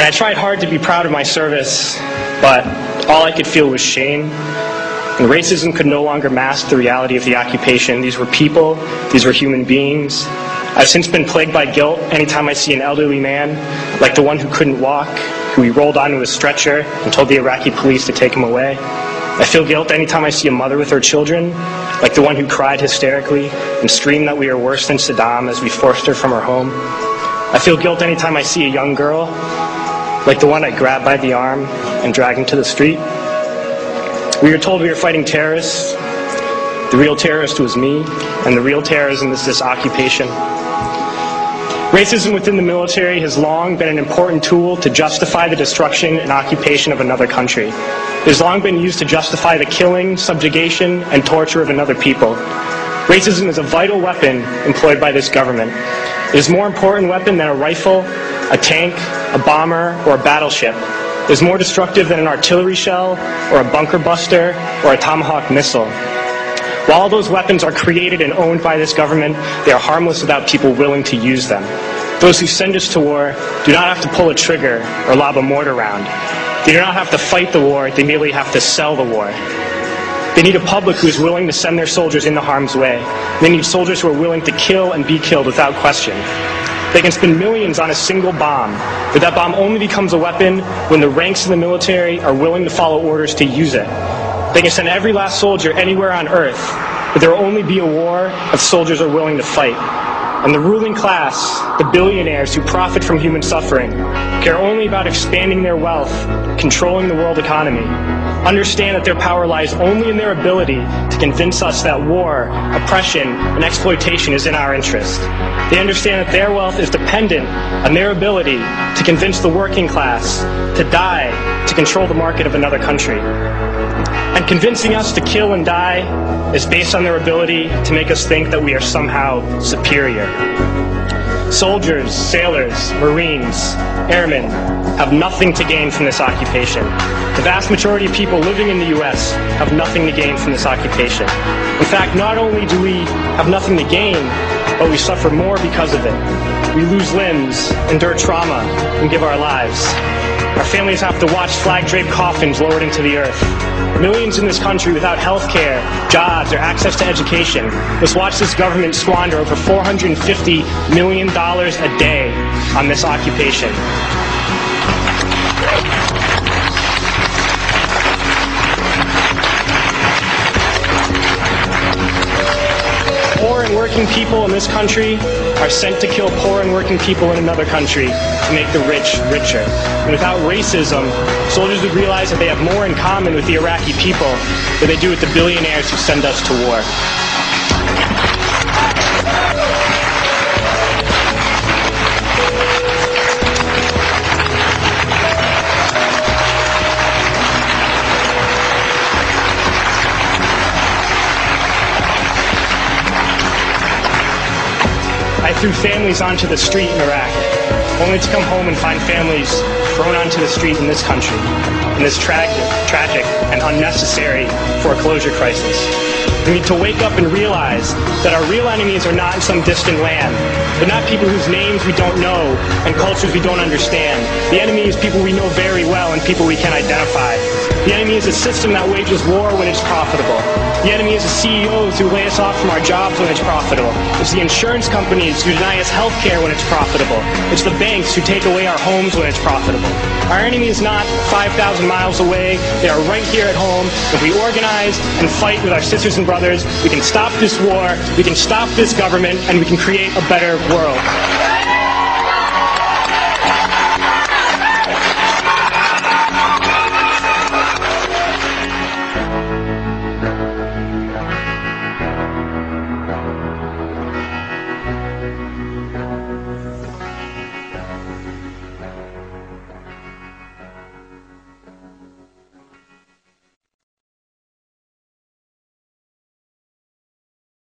I tried hard to be proud of my service, but all I could feel was shame. And racism could no longer mask the reality of the occupation. These were people, these were human beings. I've since been plagued by guilt anytime I see an elderly man, like the one who couldn't walk, who we rolled onto a stretcher and told the Iraqi police to take him away. I feel guilt anytime I see a mother with her children, like the one who cried hysterically and screamed that we are worse than Saddam as we forced her from her home. I feel guilt anytime I see a young girl, like the one I grabbed by the arm and dragged into the street. We were told we were fighting terrorists. The real terrorist was me, and the real terrorism is this occupation. Racism within the military has long been an important tool to justify the destruction and occupation of another country. It has long been used to justify the killing, subjugation, and torture of another people. Racism is a vital weapon employed by this government. It is a more important weapon than a rifle, a tank, a bomber, or a battleship. It is more destructive than an artillery shell, or a bunker buster, or a Tomahawk missile. While all those weapons are created and owned by this government, they are harmless without people willing to use them. Those who send us to war do not have to pull a trigger or lob a mortar round. They do not have to fight the war, they merely have to sell the war. They need a public who is willing to send their soldiers into harm's way. They need soldiers who are willing to kill and be killed without question. They can spend millions on a single bomb, but that bomb only becomes a weapon when the ranks of the military are willing to follow orders to use it. They can send every last soldier anywhere on earth, but there will only be a war if soldiers are willing to fight. And the ruling class, the billionaires who profit from human suffering, care only about expanding their wealth, controlling the world economy. Understand that their power lies only in their ability to convince us that war, oppression, and exploitation is in our interest. They understand that their wealth is dependent on their ability to convince the working class to die to control the market of another country. And convincing us to kill and die is based on their ability to make us think that we are somehow superior. Soldiers, sailors, Marines, airmen have nothing to gain from this occupation. The vast majority of people living in the U.S. have nothing to gain from this occupation. In fact, not only do we have nothing to gain, but we suffer more because of it. We lose limbs, endure trauma, and give our lives. Our families have to watch flag-draped coffins lowered into the earth. Millions in this country without health care, jobs, or access to education must watch this government squander over $450 million a day on this occupation. Poor and working people in this country are sent to kill poor and working people in another country to make the rich richer. And without racism, soldiers would realize that they have more in common with the Iraqi people than they do with the billionaires who send us to war. I threw families onto the street in Iraq, only to come home and find families thrown onto the street in this country, in this tragic and unnecessary foreclosure crisis. We need to wake up and realize that our real enemies are not in some distant land. They're not people whose names we don't know and cultures we don't understand. The enemy is people we know very well and people we can identify. The enemy is a system that wages war when it's profitable. The enemy is the CEOs who lay us off from our jobs when it's profitable. It's the insurance companies who deny us health care when it's profitable. It's the banks who take away our homes when it's profitable. Our enemy is not 5,000 miles away. They are right here at home. If we organize and fight with our sisters and brothers, we can stop this war, we can stop this government, and we can create a better world.